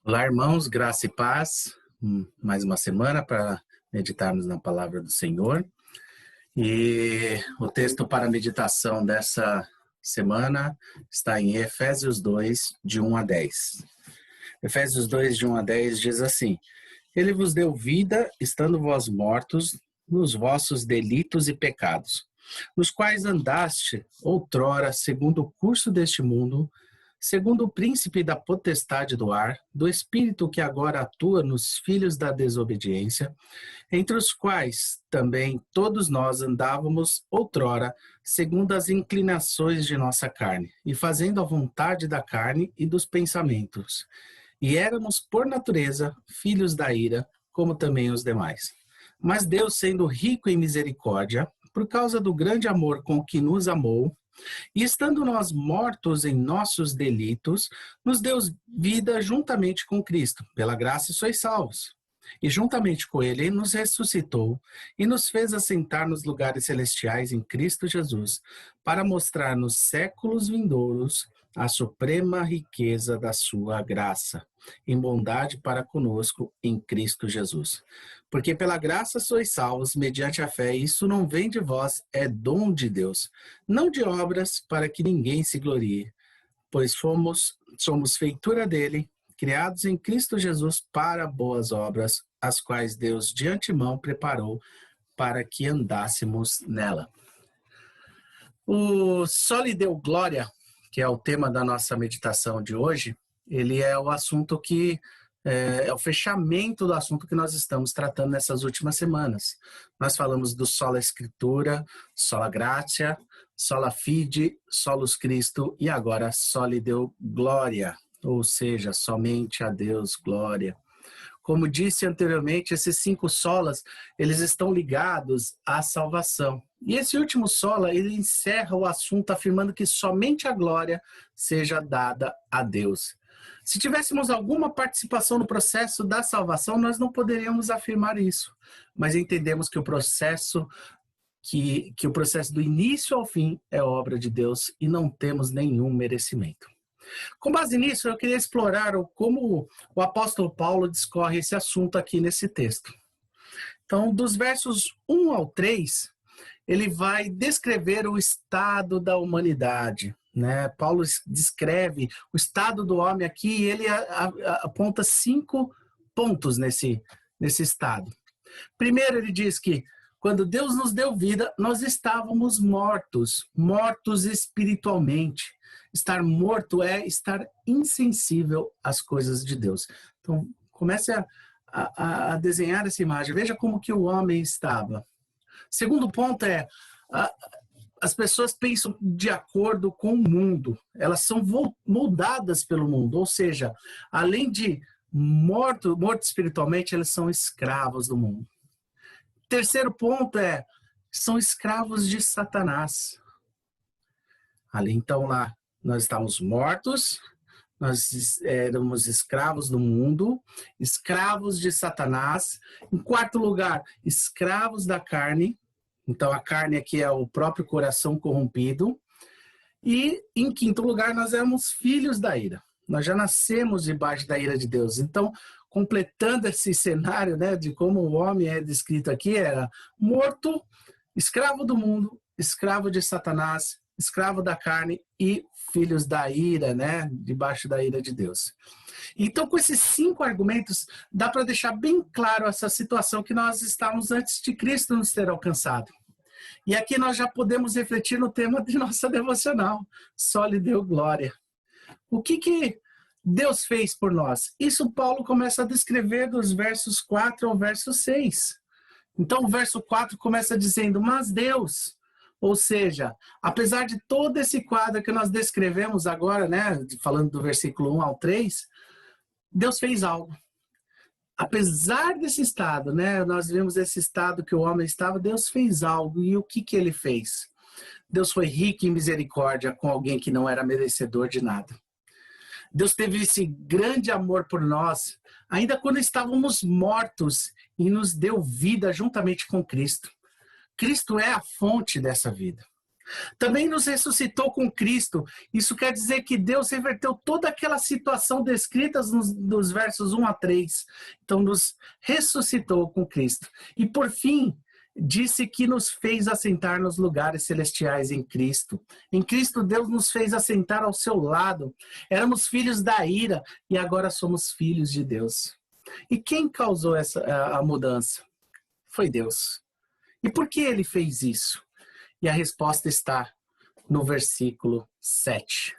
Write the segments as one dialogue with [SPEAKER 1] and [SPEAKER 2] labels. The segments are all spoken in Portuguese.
[SPEAKER 1] Olá, irmãos, graça e paz. Mais uma semana para meditarmos na palavra do Senhor. E o texto para a meditação dessa semana está em Efésios 2, de 1 a 10. Efésios 2, de 1 a 10 diz assim: Ele vos deu vida, estando vós mortos nos vossos delitos e pecados, nos quais andaste outrora, segundo o curso deste mundo, segundo o príncipe da potestade do ar, do espírito que agora atua nos filhos da desobediência, entre os quais também todos nós andávamos outrora, segundo as inclinações de nossa carne, e fazendo a vontade da carne e dos pensamentos. E éramos, por natureza, filhos da ira, como também os demais. Mas Deus, sendo rico em misericórdia, por causa do grande amor com que nos amou, e estando nós mortos em nossos delitos, nos deu vida juntamente com Cristo. Pela graça sois salvos. E juntamente com ele nos ressuscitou e nos fez assentar nos lugares celestiais em Cristo Jesus, para mostrar nos séculos vindouros a suprema riqueza da sua graça, em bondade para conosco em Cristo Jesus. Porque pela graça sois salvos mediante a fé, e isso não vem de vós, é dom de Deus, não de obras para que ninguém se glorie, pois somos feitura dele, criados em Cristo Jesus para boas obras, as quais Deus de antemão preparou para que andássemos nela. O Só lhe deu glória, que é o tema da nossa meditação de hoje, ele é o assunto que é o fechamento do assunto que nós estamos tratando nessas últimas semanas. Nós falamos do sola escritura, sola gratia, sola fide, solus Christo e agora só lhe deu glória, ou seja, somente a Deus glória. Como disse anteriormente, esses 5 solas, eles estão ligados à salvação. E esse último sola, ele encerra o assunto afirmando que somente a glória seja dada a Deus. Se tivéssemos alguma participação no processo da salvação, nós não poderíamos afirmar isso. Mas entendemos que o processo o processo do início ao fim é obra de Deus e não temos nenhum merecimento. Com base nisso, eu queria explorar como o apóstolo Paulo discorre esse assunto aqui nesse texto. Então, dos versos 1 ao 3, ele vai descrever o estado da humanidade, né? Paulo descreve o estado do homem aqui e ele aponta 5 pontos nesse estado. Primeiro, ele diz que quando Deus nos deu vida, nós estávamos mortos espiritualmente. Estar morto é estar insensível às coisas de Deus. Então, comece a desenhar essa imagem. Veja como que o homem estava. Segundo ponto é, as pessoas pensam de acordo com o mundo. Elas são moldadas pelo mundo. Ou seja, além de morto espiritualmente, eles são escravos do mundo. Terceiro ponto é, são escravos de Satanás. Ali, então, lá, nós estávamos mortos, nós éramos escravos do mundo, escravos de Satanás. Em quarto lugar, escravos da carne. Então, a carne aqui é o próprio coração corrompido. E, em quinto lugar, nós éramos filhos da ira. Nós já nascemos debaixo da ira de Deus. Então, completando esse cenário, né, de como o homem é descrito aqui, era morto, escravo do mundo, escravo de Satanás, escravo da carne e filhos da ira, né, debaixo da ira de Deus. Então, com esses 5 argumentos, dá para deixar bem claro essa situação que nós estávamos antes de Cristo nos ter alcançado. E aqui nós já podemos refletir no tema de nossa devocional, só lhe deu glória. O que Deus fez por nós? Isso Paulo começa a descrever dos versos 4 ao verso 6. Então o verso 4 começa dizendo, mas Deus, ou seja, apesar de todo esse quadro que nós descrevemos agora, né, falando do versículo 1 ao 3, Deus fez algo. Apesar desse estado, né, nós vemos esse estado que o homem estava, Deus fez algo. E o que ele fez? Deus foi rico em misericórdia com alguém que não era merecedor de nada. Deus teve esse grande amor por nós, ainda quando estávamos mortos, e nos deu vida juntamente com Cristo. Cristo é a fonte dessa vida. Também nos ressuscitou com Cristo. Isso quer dizer que Deus reverteu toda aquela situação descrita nos versos 1 a 3. Então, nos ressuscitou com Cristo. E, por fim, disse que nos fez assentar nos lugares celestiais em Cristo. Em Cristo, Deus nos fez assentar ao seu lado. Éramos filhos da ira e agora somos filhos de Deus. E quem causou a mudança? Foi Deus. E por que ele fez isso? E a resposta está no versículo 7.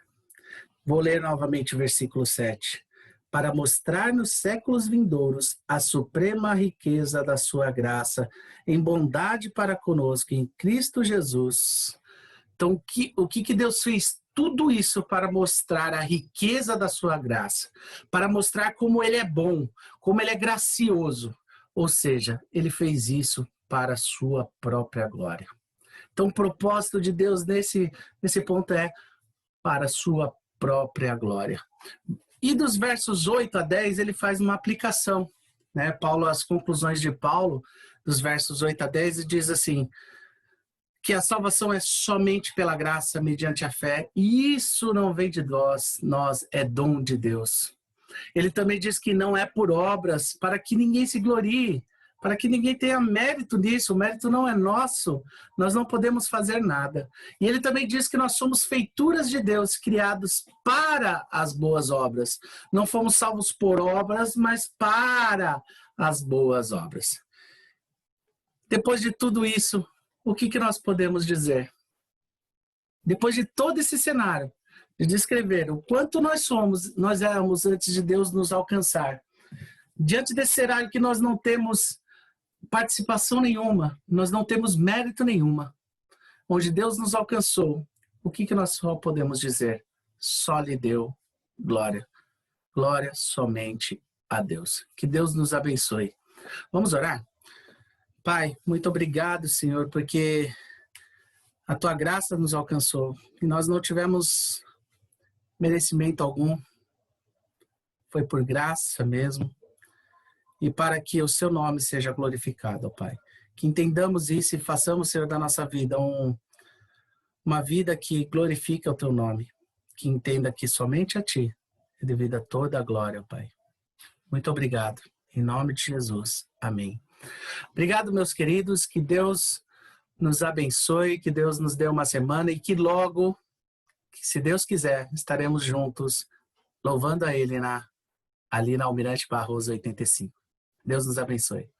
[SPEAKER 1] Vou ler novamente o versículo 7. Para mostrar nos séculos vindouros a suprema riqueza da sua graça, em bondade para conosco, em Cristo Jesus. Então, o que Deus fez? Tudo isso para mostrar a riqueza da sua graça, para mostrar como ele é bom, como ele é gracioso. Ou seja, ele fez isso para a sua própria glória. Então, o propósito de Deus nesse ponto é para a sua própria glória. E dos versos 8 a 10, ele faz uma aplicação. Né? Paulo, as conclusões de Paulo, dos versos 8 a 10, ele diz assim, que a salvação é somente pela graça, mediante a fé, e isso não vem de nós é dom de Deus. Ele também diz que não é por obras, para que ninguém se glorie, para que ninguém tenha mérito nisso, o mérito não é nosso, nós não podemos fazer nada. E ele também diz que nós somos feituras de Deus, criados para as boas obras. Não fomos salvos por obras, mas para as boas obras. Depois de tudo isso, o que nós podemos dizer? Depois de todo esse cenário, de descrever o quanto nós éramos antes de Deus nos alcançar, diante desse cenário que nós não temos participação nenhuma, nós não temos mérito nenhuma, onde Deus nos alcançou, o que nós só podemos dizer? Só lhe deu glória. Glória somente a Deus. Que Deus nos abençoe. Vamos orar? Pai, muito obrigado, Senhor, porque a tua graça nos alcançou e nós não tivemos merecimento algum. Foi por graça mesmo. E para que o seu nome seja glorificado, ó Pai. Que entendamos isso e façamos, Senhor, da nossa vida uma vida que glorifica o teu nome. Que entenda que somente a ti é devida toda a glória, ó Pai. Muito obrigado. Em nome de Jesus. Amém. Obrigado, meus queridos. Que Deus nos abençoe, que Deus nos dê uma semana e que logo, se Deus quiser, estaremos juntos louvando a Ele ali na Almirante Barroso 85. Deus nos abençoe.